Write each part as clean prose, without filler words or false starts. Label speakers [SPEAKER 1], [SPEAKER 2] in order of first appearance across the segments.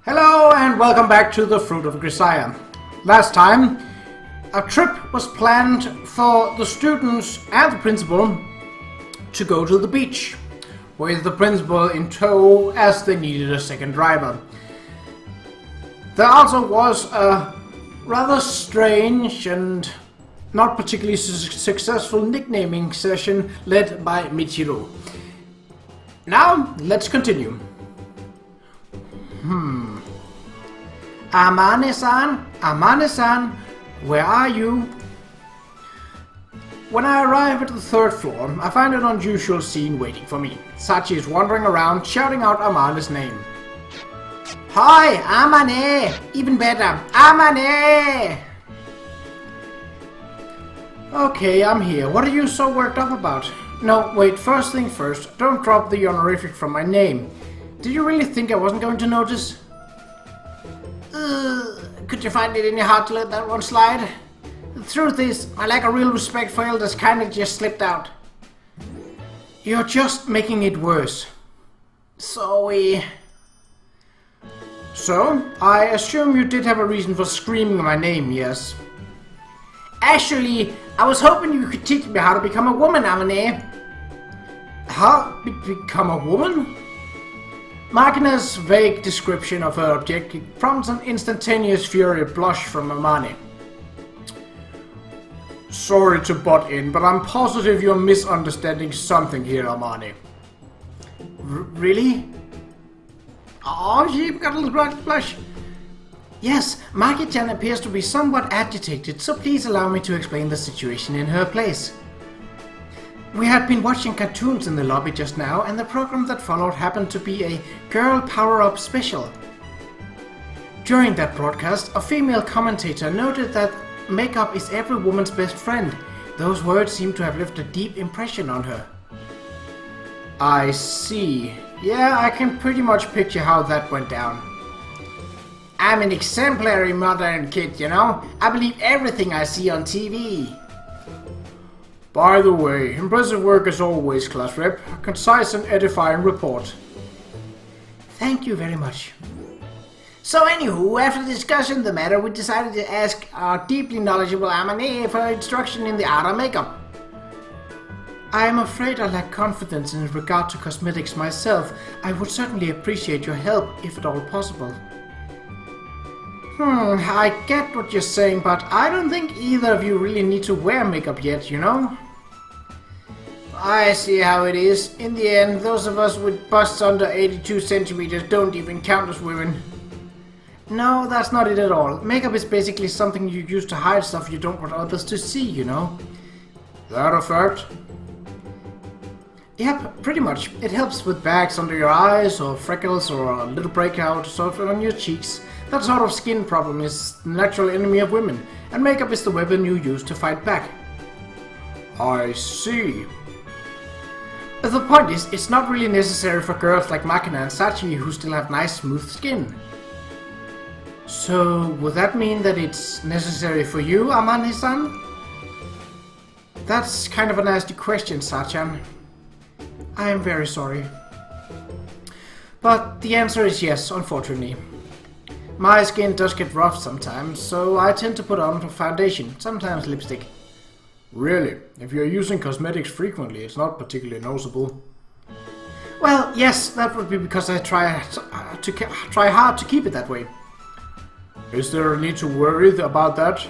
[SPEAKER 1] Hello and welcome back to the Fruit of Grisaia. Last time, a trip was planned for the students and the principal to go to the beach, with the principal in tow as they needed a second driver. There also was a rather strange and not particularly successful nicknaming session led by Michiro. Now, let's continue. Amane-san, where are you? When I arrive at the third floor, I find an unusual scene waiting for me. Sachi is wandering around, shouting out Amane's name. Hi, Amane! Even better, Amane! Okay, I'm here. What are you so worked up about? No, wait, first thing first, don't drop the honorific from my name. Did you really think I wasn't going to notice? Could you find it in your heart to let that one slide? The truth is, I lack a real respect for elders kinda just slipped out. You're just making it worse. So, I assume you did have a reason for screaming my name, yes? Actually, I was hoping you could teach me how to become a woman, Amane. How? Become a woman? Makina's vague description of her objective prompts an instantaneous fury blush from Amane. Sorry to butt in, but I'm positive you're misunderstanding something here, Amane. Really? Oh, she got a little blush. Yes, Maki-chan appears to be somewhat agitated, so please allow me to explain the situation in her place. We had been watching cartoons in the lobby just now, and the program that followed happened to be a Girl Power-Up special. During that broadcast, a female commentator noted that makeup is every woman's best friend. Those words seem to have left a deep impression on her. I see. Yeah, I can pretty much picture how that went down. I'm an exemplary mother and kid, you know? I believe everything I see on TV. By the way, impressive work as always, class rep. A concise and edifying report. Thank you very much. So anywho, after discussing the matter, we decided to ask our deeply knowledgeable Amane for instruction in the art of makeup. I am afraid I lack confidence in regard to cosmetics myself. I would certainly appreciate your help, if at all possible. I get what you're saying, but I don't think either of you really need to wear makeup yet, you know? I see how it is. In the end, those of us with busts under 82 centimeters don't even count as women. No, that's not it at all. Makeup is basically something you use to hide stuff you don't want others to see, you know? That a fact? Yep, pretty much. It helps with bags under your eyes, or freckles, or a little breakout sort of on your cheeks. That sort of skin problem is the natural enemy of women, and makeup is the weapon you use to fight back. I see. But the point is, it's not really necessary for girls like Makina and Sachi who still have nice smooth skin. So, would that mean that it's necessary for you, Amane-san? That's kind of a nasty question, Sachan. I am very sorry. But the answer is yes, unfortunately. My skin does get rough sometimes, so I tend to put on a foundation, sometimes lipstick. Really? If you're using cosmetics frequently, it's not particularly noticeable. Well, yes, that would be because I try hard to keep it that way. Is there a need to worry about that?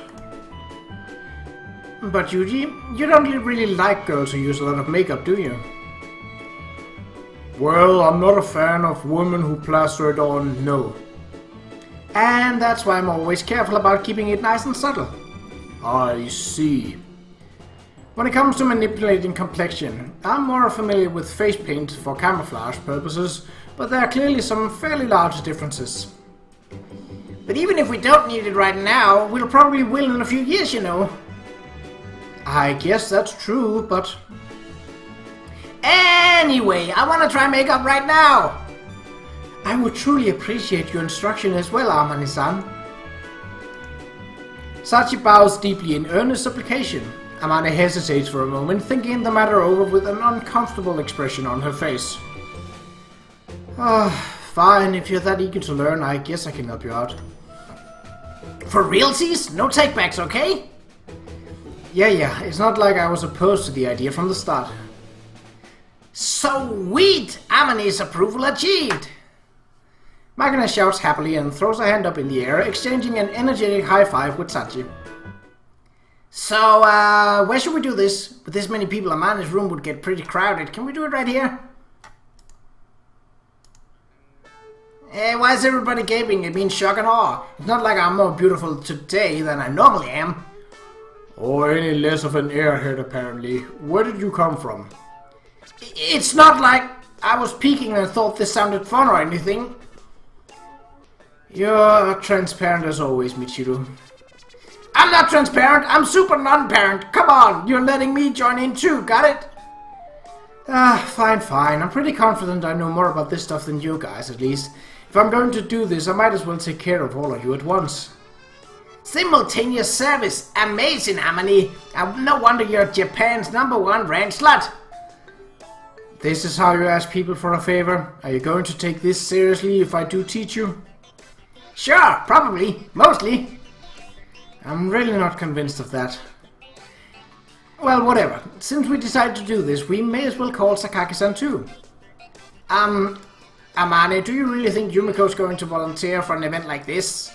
[SPEAKER 1] But Yuji, you don't really like girls who use a lot of makeup, do you? Well, I'm not a fan of women who plaster it on, no. And that's why I'm always careful about keeping it nice and subtle. I see. When it comes to manipulating complexion, I'm more familiar with face paint for camouflage purposes, but there are clearly some fairly large differences. But even if we don't need it right now, we'll probably will in a few years, you know. I guess that's true, but... Anyway, I want to try makeup right now! I would truly appreciate your instruction as well, Amane-san. Sachi bows deeply in earnest supplication. Amane hesitates for a moment, thinking the matter over with an uncomfortable expression on her face. Fine, if you're that eager to learn, I guess I can help you out. For realsies? No takebacks, okay? Yeah, it's not like I was opposed to the idea from the start. Sweet! Amane's approval achieved! Makina shouts happily and throws her hand up in the air, exchanging an energetic high five with Sachi. So, where should we do this? With this many people, Amane's room would get pretty crowded. Can we do it right here? Why is everybody gaping? It means shock and awe. It's not like I'm more beautiful today than I normally am. Or any less of an airhead, apparently. Where did you come from? It's not like I was peeking and thought this sounded fun or anything. You're transparent as always, Michiru. I'm not transparent, I'm super non-parent. Come on, you're letting me join in too, got it? Fine. I'm pretty confident I know more about this stuff than you guys, at least. If I'm going to do this, I might as well take care of all of you at once. Simultaneous service! Amazing, Amane! No wonder you're Japan's #1 ranch slut! This is how you ask people for a favor? Are you going to take this seriously if I do teach you? Sure, probably. Mostly. I'm really not convinced of that. Well, whatever. Since we decided to do this, we may as well call Sakaki-san too. Amane, do you really think Yumiko's going to volunteer for an event like this?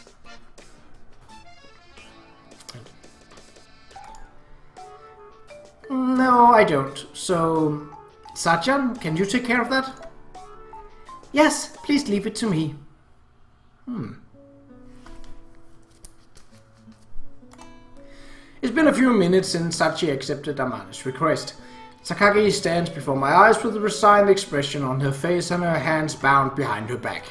[SPEAKER 1] No, I don't. So, Sachan, can you take care of that? Yes, please leave it to me. It's been a few minutes since Sachi accepted Amane's request. Sakaki stands before my eyes with a resigned expression on her face and her hands bound behind her back.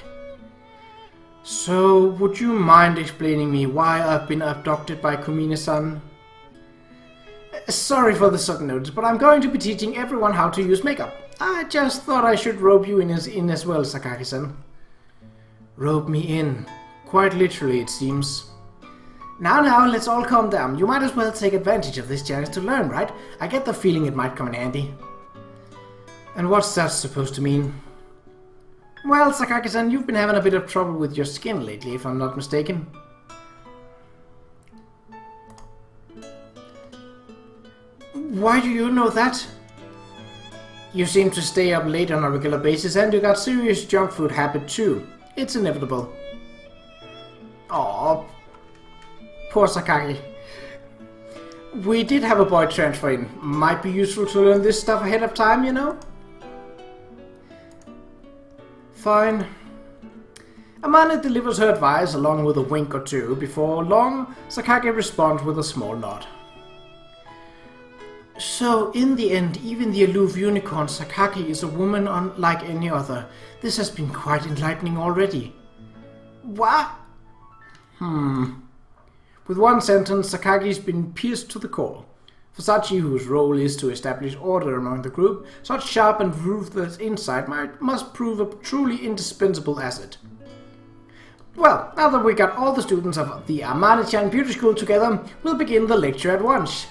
[SPEAKER 1] So, would you mind explaining me why I've been abducted by Kumine-san? Sorry for the sudden notice, but I'm going to be teaching everyone how to use makeup. I just thought I should rope you in as well, Sakaki-san. Rope me in. Quite literally, it seems. Now, let's all calm down. You might as well take advantage of this chance to learn, right? I get the feeling it might come in handy. And what's that supposed to mean? Well, Sakaki-san, you've been having a bit of trouble with your skin lately, if I'm not mistaken. Why do you know that? You seem to stay up late on a regular basis, and you got serious junk food habit too. It's inevitable. Aww. Poor Sakaki. We did have a boy transfer in. Might be useful to learn this stuff ahead of time, you know? Fine. Amane delivers her advice along with a wink or two. Before long, Sakaki responds with a small nod. So, in the end, even the aloof unicorn Sakaki is a woman unlike any other. This has been quite enlightening already. What? With one sentence, Sakaki's been pierced to the core. For Sachi, whose role is to establish order among the group, such sharp and ruthless insight must prove a truly indispensable asset. Well, now that we got all the students of the Amane-chan Beauty School together, we'll begin the lecture at once.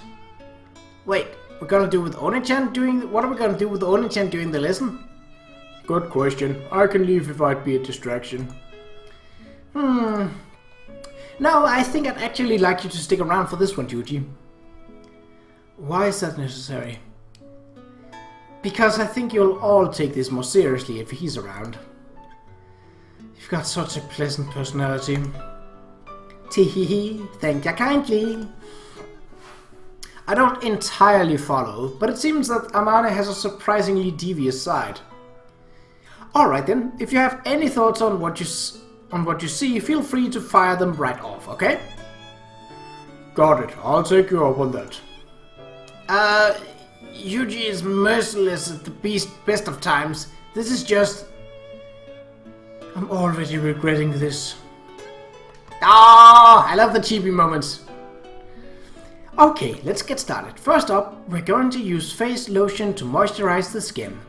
[SPEAKER 1] Wait, what are we gonna do with Oni-chan during the lesson? Good question. I can leave if I'd be a distraction. No, I think I'd actually like you to stick around for this one, Yuji. Why is that necessary? Because I think you'll all take this more seriously if he's around. You've got such a pleasant personality. Tee-hee-hee, thank ya kindly. I don't entirely follow, but it seems that Amane has a surprisingly devious side. Alright then, if you have any thoughts on what you see, feel free to fire them right off, okay? Got it, I'll take you up on that. Yuji is merciless at the best of times. This is just... I'm already regretting this. I love the cheapy moments. Okay, let's get started. First up, we're going to use face lotion to moisturize the skin.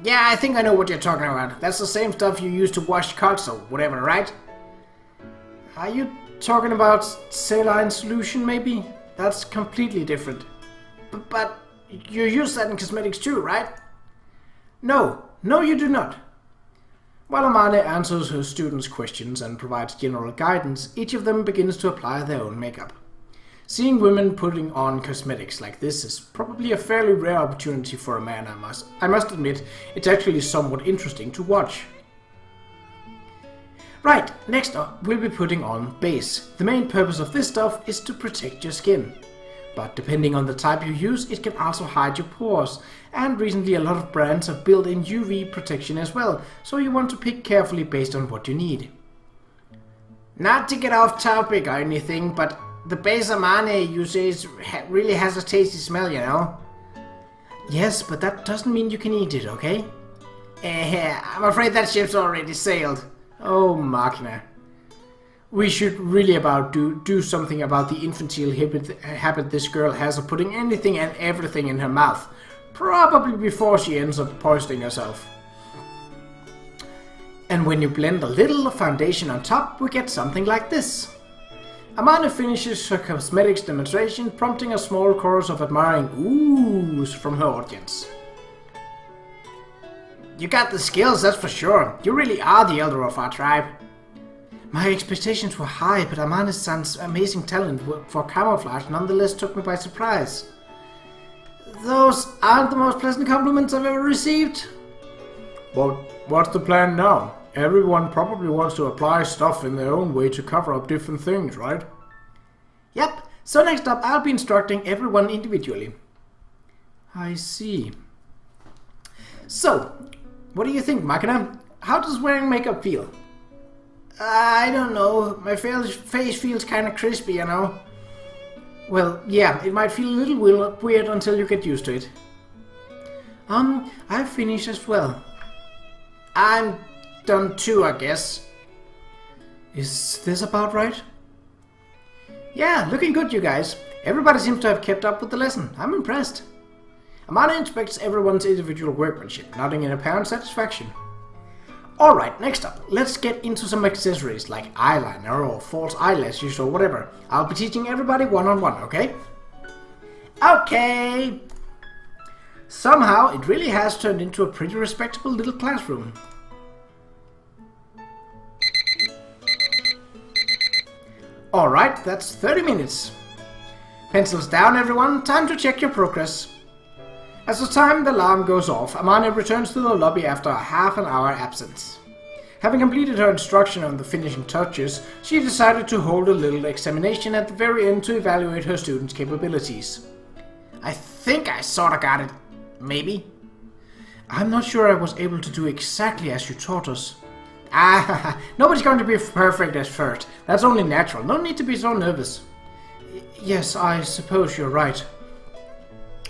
[SPEAKER 1] Yeah, I think I know what you're talking about. That's the same stuff you use to wash cards or whatever, right? Are you talking about saline solution, maybe? That's completely different. But you use that in cosmetics too, right? No, you do not. While Amane answers her students' questions and provides general guidance, each of them begins to apply their own makeup. Seeing women putting on cosmetics like this is probably a fairly rare opportunity for a man, I must admit. It's actually somewhat interesting to watch. Right, next up we'll be putting on base. The main purpose of this stuff is to protect your skin. But depending on the type you use, it can also hide your pores. And recently a lot of brands have built in UV protection as well, so you want to pick carefully based on what you need. Not to get off topic or anything, but the base Amane uses really has a tasty smell, you know? Yes, but that doesn't mean you can eat it, okay? I'm afraid that ship's already sailed. Oh, Makina. We should really do something about the infantile habit this girl has of putting anything and everything in her mouth. Probably before she ends up poisoning herself. And when you blend a little foundation on top, we get something like this. Amane finishes her cosmetics demonstration, prompting a small chorus of admiring oohs from her audience. You got the skills, that's for sure. You really are the elder of our tribe. My expectations were high, but Amane's son's amazing talent for camouflage nonetheless took me by surprise. Those aren't the most pleasant compliments I've ever received. But what's the plan now? Everyone probably wants to apply stuff in their own way to cover up different things, right? Yep, so next up I'll be instructing everyone individually. I see. So, what do you think, Makina? How does wearing makeup feel? I don't know, my face feels kinda crispy, you know. Well, yeah, it might feel a little weird until you get used to it. I've finished as well. I'm done too, I guess. Is this about right? Yeah, looking good, you guys. Everybody seems to have kept up with the lesson. I'm impressed. Amane inspects everyone's individual workmanship, nodding in apparent satisfaction. Alright, next up, let's get into some accessories like eyeliner or false eyelashes or whatever. I'll be teaching everybody one-on-one, okay? Okay! Somehow, it really has turned into a pretty respectable little classroom. Alright, that's 30 minutes. Pencils down, everyone. Time to check your progress. As the timed alarm goes off, Amane returns to the lobby after a half-an-hour absence. Having completed her instruction on the finishing touches, she decided to hold a little examination at the very end to evaluate her students' capabilities. I think I sorta got it. Maybe? I'm not sure I was able to do exactly as you taught us. Nobody's going to be perfect at first. That's only natural. No need to be so nervous. Yes, I suppose you're right.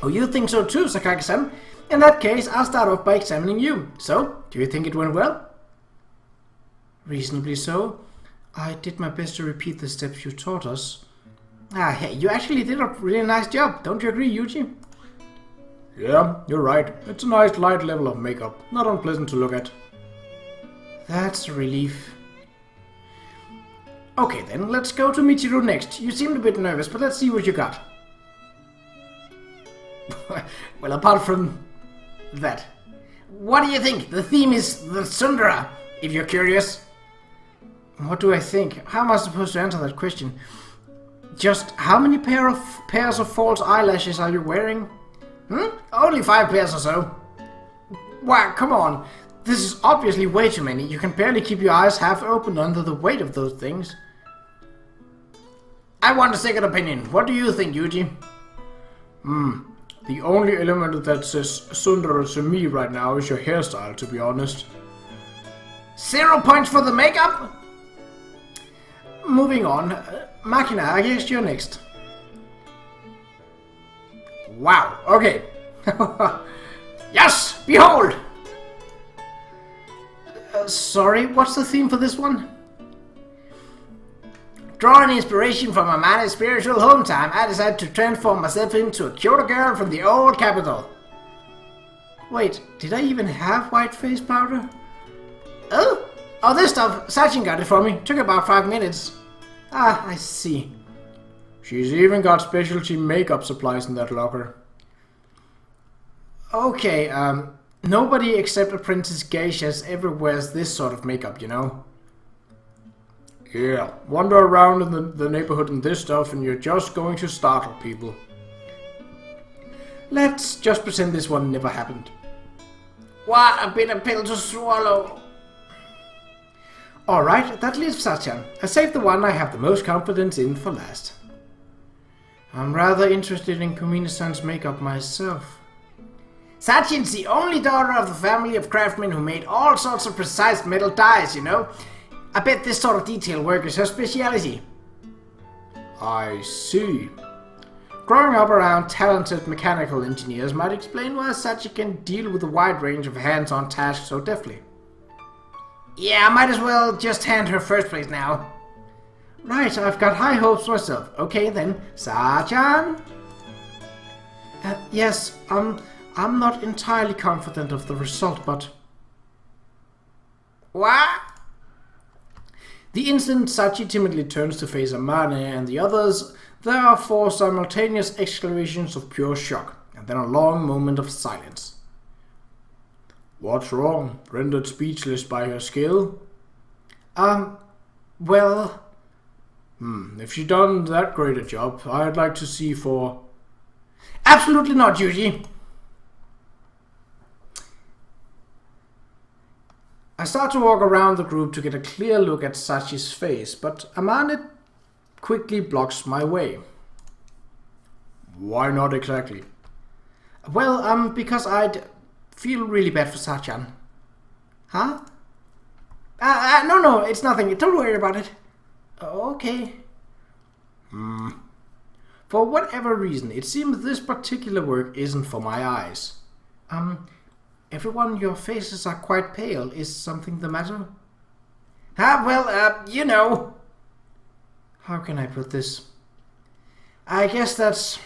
[SPEAKER 1] Oh, you think so too, Sakaki-san? In that case, I'll start off by examining you. So, do you think it went well? Reasonably so. I did my best to repeat the steps you taught us. Hey, you actually did a really nice job. Don't you agree, Yuji? Yeah, you're right. It's a nice light level of makeup. Not unpleasant to look at. That's a relief. Okay then, let's go to Michiru next. You seemed a bit nervous, but let's see what you got. Well, apart from that, what do you think? The theme is the Sundara, if you're curious. What do I think? How am I supposed to answer that question? Just how many pairs of false eyelashes are you wearing? Only 5 pairs or so. Wow, come on. This is obviously way too many. You can barely keep your eyes half open under the weight of those things. I want a second opinion. What do you think, Yuji? The only element that says Sundara to me right now is your hairstyle, to be honest. 0 points for the makeup? Moving on. Makina, I guess you're next. Wow, okay. Yes, behold! Sorry, what's the theme for this one? Drawing inspiration from Amane's spiritual hometown, I decided to transform myself into a Kyoto girl from the old capital. Wait, did I even have white face powder? Oh, this stuff, Sachin got it for me. Took about 5 minutes. Ah, I see. She's even got specialty makeup supplies in that locker. Okay, Nobody except Apprentice Geishas ever wears this sort of makeup, you know. Yeah, wander around in the neighborhood in this stuff and you're just going to startle people. Let's just pretend this one never happened. What a bitter pill to swallow. Alright, that leaves Sachan. I saved the one I have the most confidence in for last. I'm rather interested in Kumina-san's makeup myself. Sachin's the only daughter of the family of craftsmen who made all sorts of precise metal dyes, you know. I bet this sort of detail work is her speciality. I see. Growing up around talented mechanical engineers might explain why Sachi can deal with a wide range of hands-on tasks so deftly. Yeah, I might as well just hand her first place now. Right, I've got high hopes for myself. Okay then, Sachan? Yes, I'm not entirely confident of the result, but... What? The instant Sachi timidly turns to face Amane and the others, there are 4 simultaneous exclamations of pure shock, and then a long moment of silence. What's wrong? Rendered speechless by her skill? Well... if she done that great a job, I'd like to see for... Absolutely not, Yuji! I start to walk around the group to get a clear look at Sachi's face, but Amane quickly blocks my way. Why not exactly? Well, because I'd feel really bad for Sachan. Huh? No, it's nothing. Don't worry about it. Okay. For whatever reason, it seems this particular work isn't for my eyes. Everyone, your faces are quite pale. Is something the matter? You know. How can I put this? I guess that's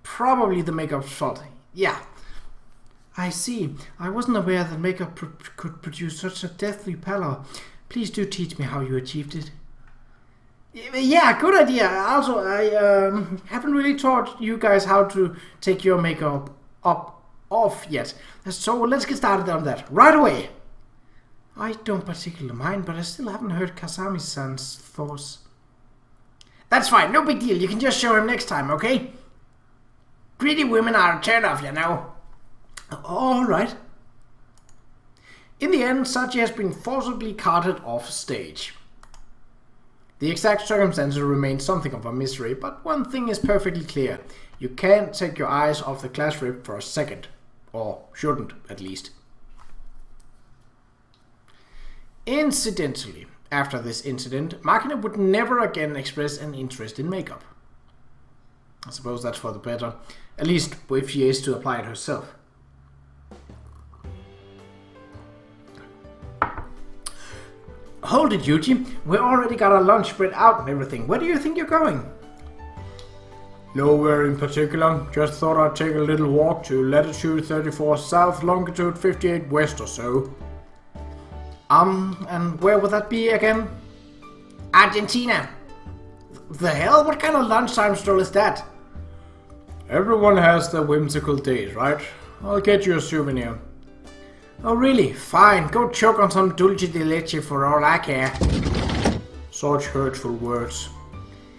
[SPEAKER 1] probably the makeup's fault. Yeah. I see. I wasn't aware that makeup could produce such a deathly pallor. Please do teach me how you achieved it. Yeah, good idea. Also, I haven't really taught you guys how to take your makeup off yet. So let's get started on that right away. I don't particularly mind, but I still haven't heard Kasami-san's thoughts. That's fine, no big deal. You can just show him next time, okay? Greedy women are a turn-off, you know. Alright. In the end, Sachi has been forcibly carted off stage. The exact circumstances remain something of a mystery, but one thing is perfectly clear. You can't take your eyes off the glass rip for a second. Or shouldn't, at least. Incidentally, after this incident, Makina would never again express an interest in makeup. I suppose that's for the better, at least if she is to apply it herself. Hold it, Yuji. We already got our lunch spread out and everything. Where do you think you're going? Nowhere in particular. Just thought I'd take a little walk to latitude 34 south, longitude 58 west or so. And where would that be again? Argentina. The hell? What kind of lunchtime stroll is that? Everyone has their whimsical days, right? I'll get you a souvenir. Oh really? Fine. Go choke on some dulce de leche for all I care. Such hurtful words.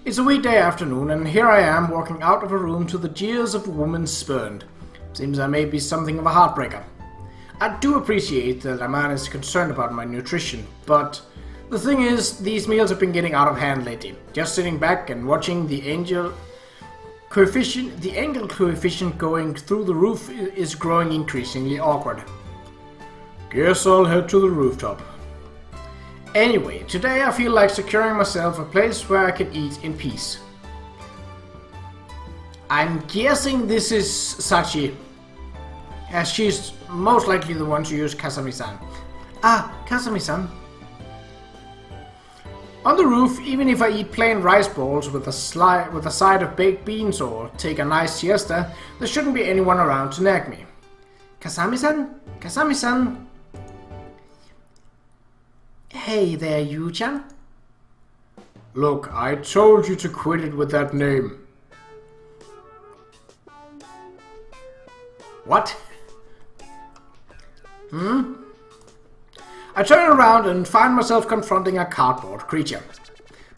[SPEAKER 1] It's a weekday afternoon, and here I am walking out of a room to the jeers of a woman spurned. Seems I may be something of a heartbreaker. I do appreciate that Amane is concerned about my nutrition, but the thing is, these meals have been getting out of hand lately. Just sitting back and watching the angle coefficient going through the roof is growing increasingly awkward. Guess I'll head to the rooftop. Anyway, today I feel like securing myself a place where I can eat in peace. I'm guessing this is Sachi, as she's most likely the one to use Kasami-san. Ah, Kasami-san. On the roof, even if I eat plain rice bowls with a side of baked beans or take a nice siesta, there shouldn't be anyone around to nag me. Kasami-san? Kasami-san? Hey there, Yu-chan. Look, I told you to quit it with that name. What? I turn around and find myself confronting a cardboard creature.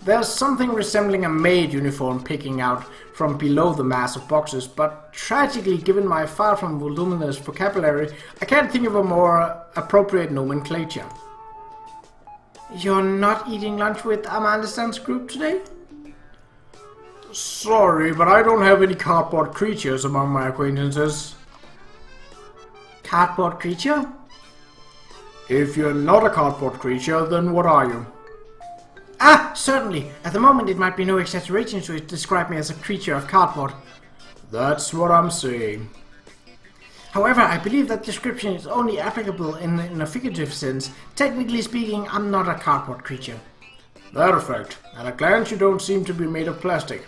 [SPEAKER 1] There's something resembling a maid uniform picking out from below the mass of boxes, but tragically, given my far from voluminous vocabulary, I can't think of a more appropriate nomenclature. You're not eating lunch with Amande's group today? Sorry, but I don't have any cardboard creatures among my acquaintances. Cardboard creature? If you're not a cardboard creature, then what are you? Ah, certainly. At the moment it might be no exaggeration to describe me as a creature of cardboard. That's what I'm saying. However, I believe that description is only applicable in a figurative sense. Technically speaking, I'm not a cardboard creature. That a fact. At a glance you don't seem to be made of plastic.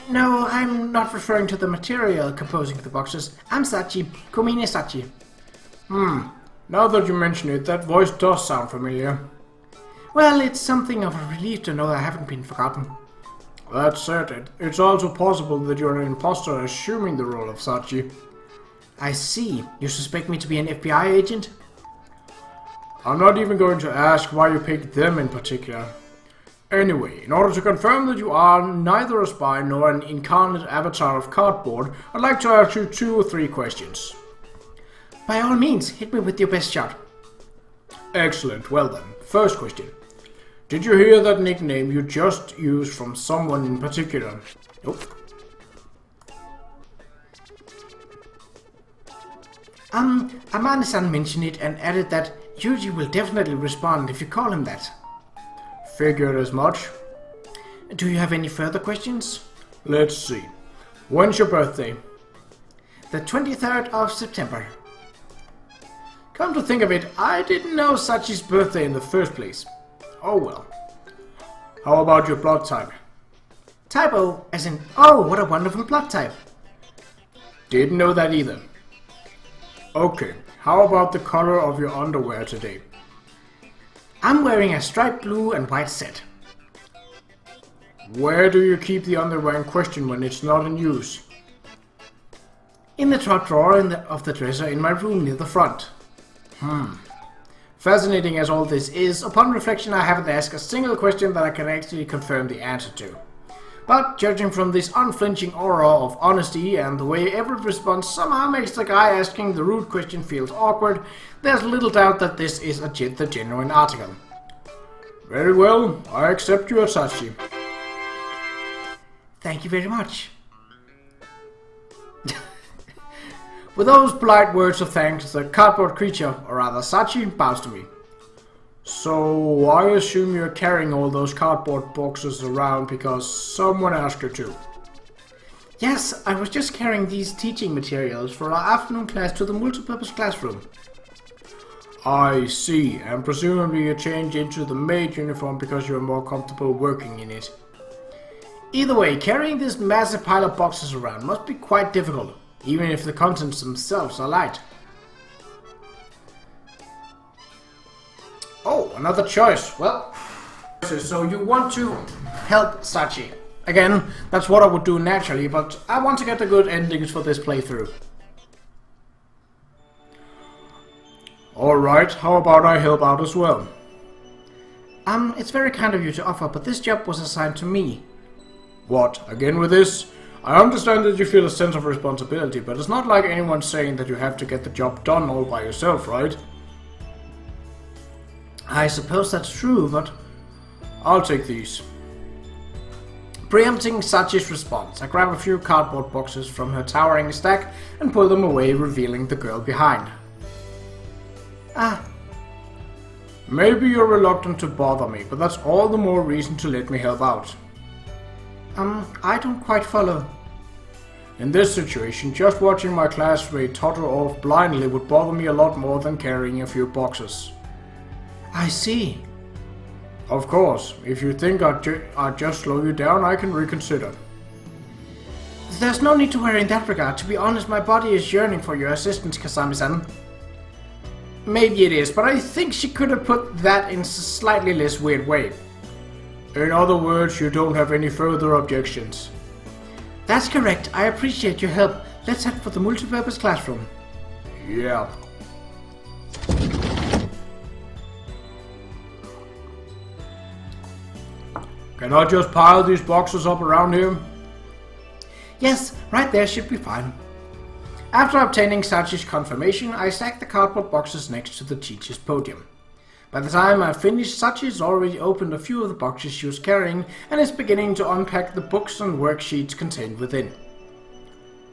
[SPEAKER 1] No, I'm not referring to the material composing the boxes. I'm Sachi, Makina and Sachi.
[SPEAKER 2] Now that you mention it, that voice does sound familiar.
[SPEAKER 1] Well, it's something of a relief to know I haven't been forgotten.
[SPEAKER 2] That said, it's also possible that you're an imposter assuming the role of Sachi.
[SPEAKER 1] I see. You suspect me to be an FBI agent?
[SPEAKER 2] I'm not even going to ask why you picked them in particular. Anyway, in order to confirm that you are neither a spy nor an incarnate avatar of cardboard, I'd like to ask you 2 or 3 questions.
[SPEAKER 1] By all means, hit me with your best shot.
[SPEAKER 2] Excellent. Well then, first question. Did you hear that nickname you just used from someone in particular?
[SPEAKER 1] Nope. Amane-san mentioned it and added that Yuji will definitely respond if you call him that.
[SPEAKER 2] Figured as much.
[SPEAKER 1] Do you have any further questions?
[SPEAKER 2] Let's see. When's your birthday?
[SPEAKER 1] The 23rd of September. Come to think of it, I didn't know Sachi's birthday in the first place. Oh well.
[SPEAKER 2] How about your blood type?
[SPEAKER 1] Typo, as in, oh, what a wonderful blood type.
[SPEAKER 2] Didn't know that either. Okay, how about the color of your underwear today?
[SPEAKER 1] I'm wearing a striped blue and white set.
[SPEAKER 2] Where do you keep the underwear in question when it's not in use?
[SPEAKER 1] In the top drawer of the dresser in my room near the front.
[SPEAKER 2] Fascinating as all this is, upon reflection I haven't asked a single question that I can actually confirm the answer to. But judging from this unflinching aura of honesty and the way every response somehow makes the guy asking the rude question feels awkward, there's little doubt that this is the genuine article. Very well, I accept you as Sachi.
[SPEAKER 1] Thank you very much.
[SPEAKER 2] With those polite words of thanks, the cardboard creature, or rather Sachi, bows to me. So, I assume you're carrying all those cardboard boxes around because someone asked you to?
[SPEAKER 1] Yes, I was just carrying these teaching materials for our afternoon class to the multipurpose classroom.
[SPEAKER 2] I see, and presumably you changed into the maid uniform because you're more comfortable working in it.
[SPEAKER 1] Either way, carrying this massive pile of boxes around must be quite difficult, even if the contents themselves are light.
[SPEAKER 2] Oh, another choice. Well,
[SPEAKER 1] so you want to help Sachi. Again, that's what I would do naturally, but I want to get the good endings for this playthrough.
[SPEAKER 2] Alright, how about I help out as well?
[SPEAKER 1] It's very kind of you to offer, but this job was assigned to me.
[SPEAKER 2] What, again with this? I understand that you feel a sense of responsibility, but it's not like anyone's saying that you have to get the job done all by yourself, right?
[SPEAKER 1] I suppose that's true, but...
[SPEAKER 2] I'll take these.
[SPEAKER 1] Preempting Sachi's response, I grab a few cardboard boxes from her towering stack and pull them away, revealing the girl behind.
[SPEAKER 2] Maybe you're reluctant to bother me, but that's all the more reason to let me help out.
[SPEAKER 1] I don't quite follow.
[SPEAKER 2] In this situation, just watching my classmate totter off blindly would bother me a lot more than carrying a few boxes.
[SPEAKER 1] I see.
[SPEAKER 2] Of course, if you think I'd just slow you down, I can reconsider.
[SPEAKER 1] There's no need to worry in that regard. To be honest, my body is yearning for your assistance, Kasami-san. Maybe it is, but I think she could have put that in a slightly less weird way.
[SPEAKER 2] In other words, you don't have any further objections.
[SPEAKER 1] That's correct. I appreciate your help. Let's head for the multipurpose classroom.
[SPEAKER 2] Yeah. Can I just pile these boxes up around here?
[SPEAKER 1] Yes, right there should be fine. After obtaining Sachi's confirmation, I stacked the cardboard boxes next to the teacher's podium. By the time I finished, Sachi has already opened a few of the boxes she was carrying and is beginning to unpack the books and worksheets contained within.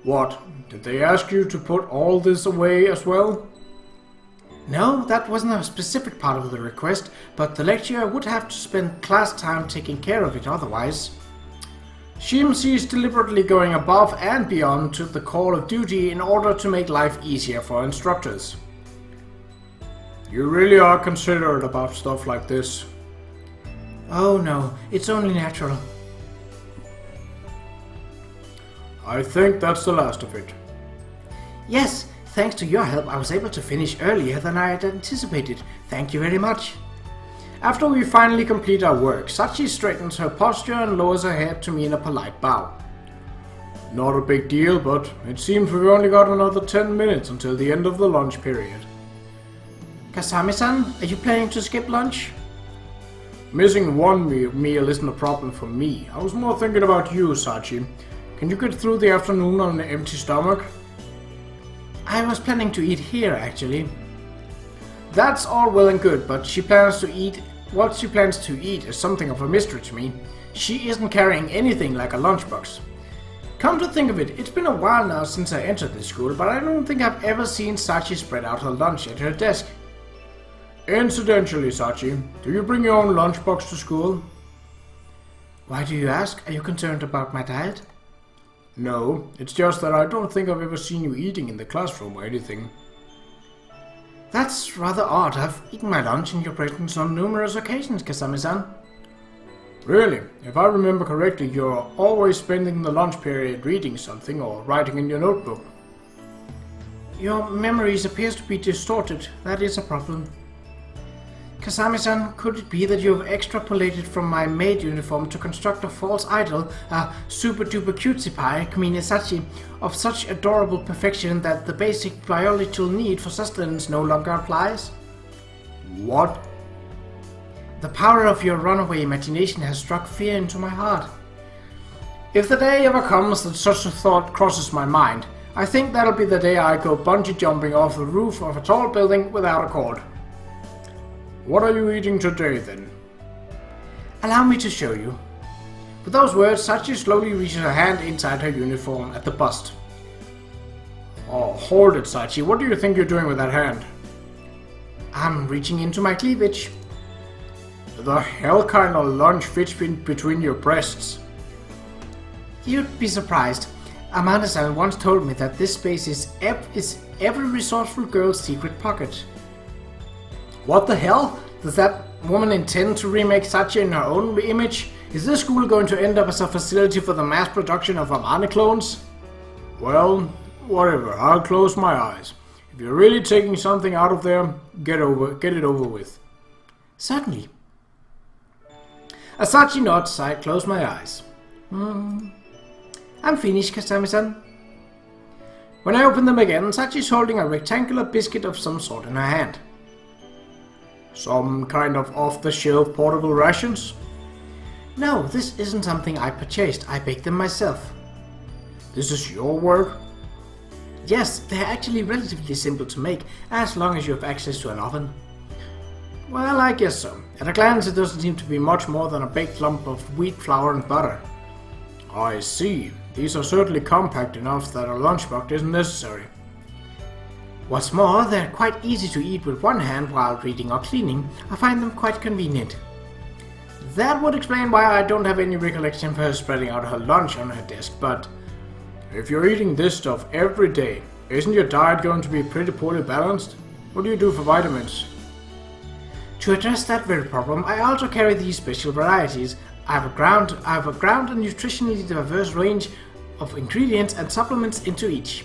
[SPEAKER 2] What? Did they ask you to put all this away as well?
[SPEAKER 1] No, that wasn't a specific part of the request, but the lecturer would have to spend class time taking care of it otherwise. She is deliberately going above and beyond to the call of duty in order to make life easier for instructors.
[SPEAKER 2] You really are considerate about stuff like this.
[SPEAKER 1] Oh no, it's only natural.
[SPEAKER 2] I think that's the last of it.
[SPEAKER 1] Yes, thanks to your help I was able to finish earlier than I had anticipated. Thank you very much.
[SPEAKER 2] After we finally complete our work, Sachi straightens her posture and lowers her head to me in a polite bow. Not a big deal, but it seems we've only got another 10 minutes until the end of the lunch period.
[SPEAKER 1] Kasami-san, are you planning to skip lunch?
[SPEAKER 2] Missing one meal isn't a problem for me. I was more thinking about you, Sachi. Can you get through the afternoon on an empty stomach?
[SPEAKER 1] I was planning to eat here, actually.
[SPEAKER 2] That's all well and good, but what she plans to eat is something of a mystery to me. She isn't carrying anything like a lunchbox. Come to think of it, it's been a while now since I entered this school, but I don't think I've ever seen Sachi spread out her lunch at her desk. Incidentally, Sachi, do you bring your own lunchbox to school?
[SPEAKER 1] Why do you ask? Are you concerned about my diet?
[SPEAKER 2] No, it's just that I don't think I've ever seen you eating in the classroom or anything.
[SPEAKER 1] That's rather odd. I've eaten my lunch in your presence on numerous occasions, Kasami-san.
[SPEAKER 2] Really? If I remember correctly, you're always spending the lunch period reading something or writing in your notebook.
[SPEAKER 1] Your memories appears to be distorted. That is a problem. Kasami-san, could it be that you have extrapolated from my maid uniform to construct a false idol, a super-duper cutesy pie, Makina and Sachi, of such adorable perfection that the basic biological need for sustenance no longer applies?
[SPEAKER 2] What?
[SPEAKER 1] The power of your runaway imagination has struck fear into my heart. If the day ever comes that such a thought crosses my mind, I think that'll be the day I go bungee jumping off the roof of a tall building without a cord. What are you eating today, then? Allow me to show you. With those words, Sachi slowly reaches her hand inside her uniform at the bust.
[SPEAKER 2] Oh, hold it, Sachi. What do you think you're doing with that hand?
[SPEAKER 1] I'm reaching into my cleavage.
[SPEAKER 2] The hell kind of lunch fits between your breasts?
[SPEAKER 1] You'd be surprised. Amane-san once told me that this space is every resourceful girl's secret pocket.
[SPEAKER 2] What the hell? Does that woman intend to remake Sachi in her own image? Is this school going to end up as a facility for the mass production of Amane clones? Well, whatever. I'll close my eyes. If you're really taking something out of there, get it over with.
[SPEAKER 1] Certainly.
[SPEAKER 2] As Sachi nods, I close my eyes.
[SPEAKER 1] I'm finished, Kasami-san.
[SPEAKER 2] When I open them again, Sachi's holding a rectangular biscuit of some sort in her hand. Some kind of off-the-shelf portable rations?
[SPEAKER 1] No, this isn't something I purchased. I baked them myself.
[SPEAKER 2] This is your work?
[SPEAKER 1] Yes, they're actually relatively simple to make, as long as you have access to an oven.
[SPEAKER 2] Well, I guess so. At a glance, it doesn't seem to be much more than a baked lump of wheat flour and butter. I see. These are certainly compact enough that a lunchbox isn't necessary.
[SPEAKER 1] What's more, they're quite easy to eat with one hand while reading or cleaning. I find them quite convenient.
[SPEAKER 2] That would explain why I don't have any recollection of her spreading out her lunch on her desk, but if you're eating this stuff every day, isn't your diet going to be pretty poorly balanced? What do you do for vitamins?
[SPEAKER 1] To address that very problem, I also carry these special varieties. I have a ground and nutritionally diverse range of ingredients and supplements into each.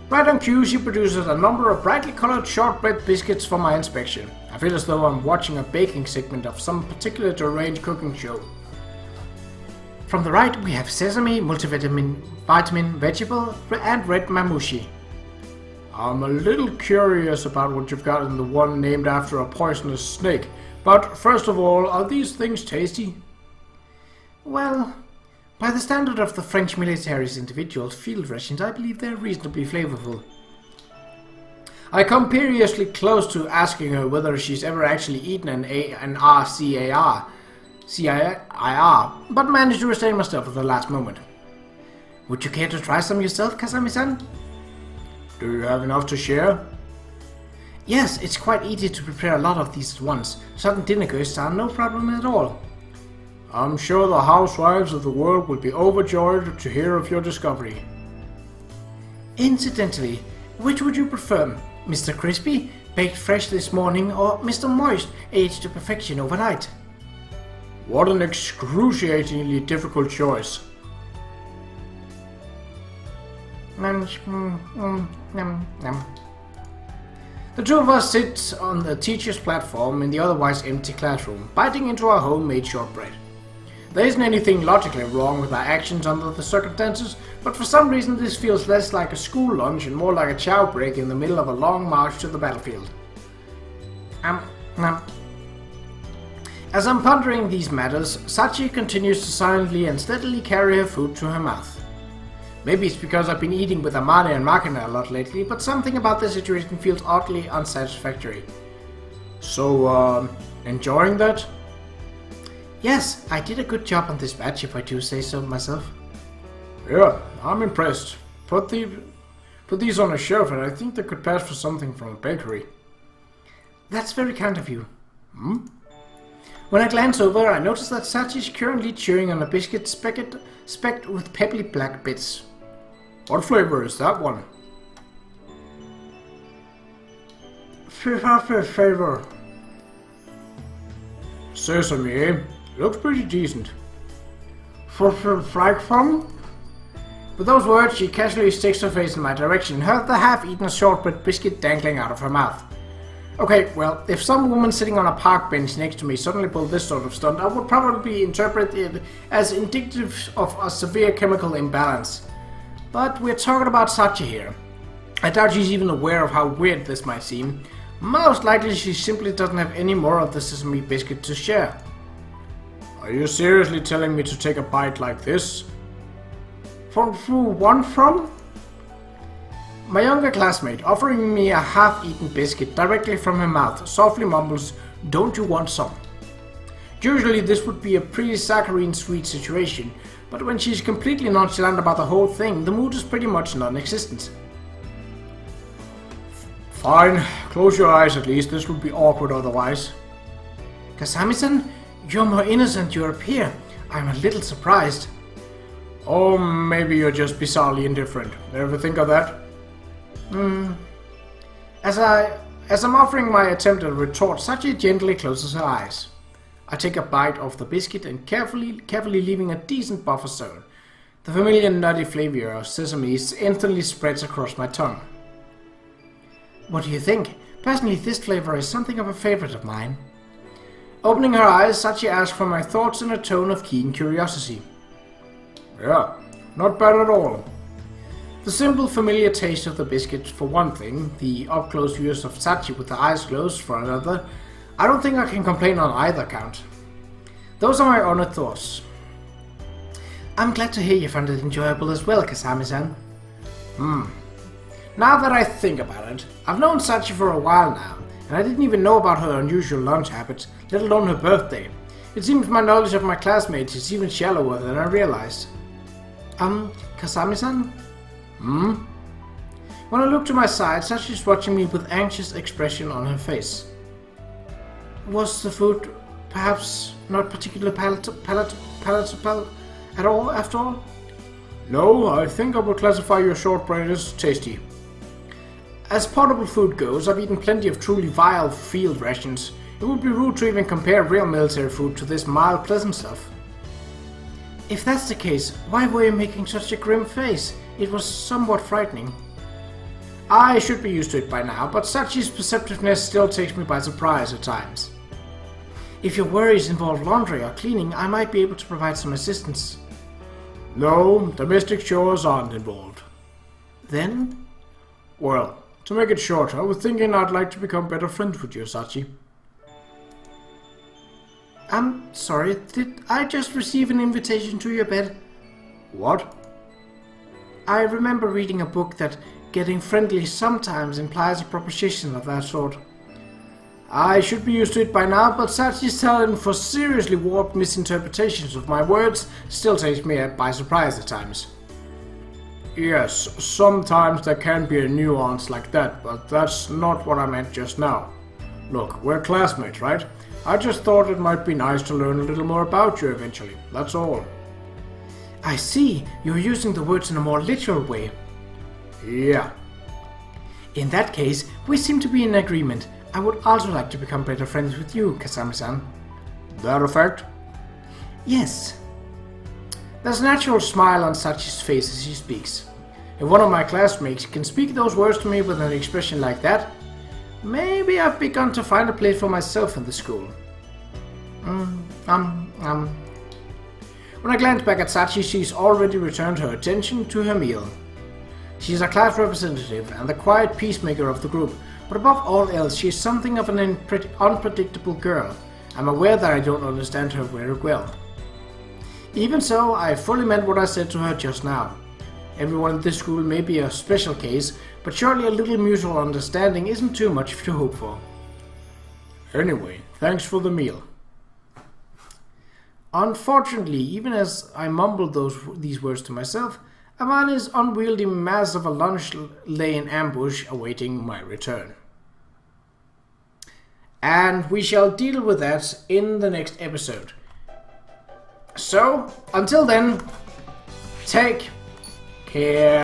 [SPEAKER 1] Right on cue, she produces a number of brightly colored shortbread biscuits for my inspection. I feel as though I'm watching a baking segment of some particular deranged cooking show. From the right, we have sesame, multivitamin, vegetable, and red mamushi.
[SPEAKER 2] I'm a little curious about what you've got in the one named after a poisonous snake, but first of all, are these things tasty?
[SPEAKER 1] Well, by the standard of the French military's individual field rations, I believe they're reasonably flavorful. I come perilously close to asking her whether she's ever actually eaten an RCAR, but managed to restrain myself at the last moment. Would you care to try some yourself, Kasami-san?
[SPEAKER 2] Do you have enough to share?
[SPEAKER 1] Yes, it's quite easy to prepare a lot of these at once. Certain dinner ghosts are no problem at all.
[SPEAKER 2] I'm sure the housewives of the world would be overjoyed to hear of your discovery.
[SPEAKER 1] Incidentally, which would you prefer? Mr. Crispy, baked fresh this morning, or Mr. Moist, aged to perfection overnight?
[SPEAKER 2] What an excruciatingly difficult choice.
[SPEAKER 1] The two of us sit on the teacher's platform in the otherwise empty classroom, biting into our homemade shortbread. There isn't anything logically wrong with our actions under the circumstances, but for some reason this feels less like a school lunch and more like a chow break in the middle of a long march to the battlefield. As I'm pondering these matters, Sachi continues to silently and steadily carry her food to her mouth. Maybe it's because I've been eating with Amane and Makina a lot lately, but something about the situation feels oddly unsatisfactory.
[SPEAKER 2] So, enjoying that?
[SPEAKER 1] Yes, I did a good job on this batch, if I do say so myself.
[SPEAKER 2] Yeah, I'm impressed. Put these on a shelf and I think they could pass for something from a bakery.
[SPEAKER 1] That's very kind of you. When I glance over, I notice that Sachi is currently chewing on a biscuit specked with pebbly black bits.
[SPEAKER 2] What flavor is that one?
[SPEAKER 1] Flavor.
[SPEAKER 2] Sesame, eh? Looks pretty decent.
[SPEAKER 1] Flag from? With those words, she casually sticks her face in my direction and has the half-eaten shortbread biscuit dangling out of her mouth. Okay, well, if some woman sitting on a park bench next to me suddenly pulled this sort of stunt, I would probably interpret it as indicative of a severe chemical imbalance. But we're talking about Sachi here. I doubt she's even aware of how weird this might seem. Most likely she simply doesn't have any more of the sesame biscuit to share.
[SPEAKER 2] Are you seriously telling me to take a bite like this?
[SPEAKER 1] From? My younger classmate, offering me a half-eaten biscuit directly from her mouth, softly mumbles, "Don't you want some?" Usually this would be a pretty saccharine sweet situation, but when she's completely nonchalant about the whole thing, the mood is pretty much non-existent.
[SPEAKER 2] Fine, close your eyes at least, this would be awkward otherwise.
[SPEAKER 1] Kasami-san, you're more innocent you appear. I'm a little surprised.
[SPEAKER 2] Oh, maybe you're just bizarrely indifferent. Ever think of that?
[SPEAKER 1] As I'm offering my attempt at a retort, Sachi gently closes her eyes. I take a bite of the biscuit and carefully leaving a decent buffer zone. The familiar nutty flavor of sesame instantly spreads across my tongue. What do you think? Personally, this flavor is something of a favorite of mine. Opening her eyes, Sachi asks for my thoughts in a tone of keen curiosity.
[SPEAKER 2] Yeah, not bad at all.
[SPEAKER 1] The simple, familiar taste of the biscuit for one thing, the up-close views of Sachi with the eyes closed for another, I don't think I can complain on either count. Those are my honored thoughts. I'm glad to hear you found it enjoyable as well, Kasami-san. Now that I think about it, I've known Sachi for a while now, and I didn't even know about her unusual lunch habits, let alone her birthday. It seems my knowledge of my classmates is even shallower than I realized. Kasami-san? When I look to my side, Sachi's watching me with anxious expression on her face. Was the food perhaps not particularly palatable at all, after all?
[SPEAKER 2] No, I think I would classify your shortbread as tasty.
[SPEAKER 1] As portable food goes, I've eaten plenty of truly vile field rations. It would be rude to even compare real military food to this mild, pleasant stuff. If that's the case, why were you making such a grim face? It was somewhat frightening. I should be used to it by now, but Sachi's perceptiveness still takes me by surprise at times. If your worries involve laundry or cleaning, I might be able to provide some assistance.
[SPEAKER 2] No, domestic chores aren't involved.
[SPEAKER 1] Then?
[SPEAKER 2] Well, to make it short, I was thinking I'd like to become better friends with you, Sachi.
[SPEAKER 1] I'm sorry, did I just receive an invitation to your bed?
[SPEAKER 2] What?
[SPEAKER 1] I remember reading a book that getting friendly sometimes implies a proposition of that sort.
[SPEAKER 2] I should be used to it by now, but Sachi's talent for seriously warped misinterpretations of my words still takes me by surprise at times. Yes, sometimes there can be a nuance like that, but that's not what I meant just now. Look, we're classmates, right? I just thought it might be nice to learn a little more about you eventually, that's all.
[SPEAKER 1] I see, you're using the words in a more literal way.
[SPEAKER 2] Yeah.
[SPEAKER 1] In that case, we seem to be in agreement. I would also like to become better friends with you, Kasami-san.
[SPEAKER 2] That a fact?
[SPEAKER 1] Yes. There's a natural smile on Sachi's face as she speaks. If one of my classmates can speak those words to me with an expression like that, maybe I've begun to find a place for myself in the school. When I glance back at Sachi, she's already returned her attention to her meal. She's a class representative and the quiet peacemaker of the group, but above all else, she's something of an unpredictable girl. I'm aware that I don't understand her very well. Even so, I fully meant what I said to her just now. Everyone in this school may be a special case, but surely a little mutual understanding isn't too much to hope for.
[SPEAKER 2] Anyway, thanks for the meal.
[SPEAKER 1] Unfortunately, even as I mumbled these words to myself, Amane's unwieldy mass of a lunch lay in ambush awaiting my return. And we shall deal with that in the next episode. So, until then, take care.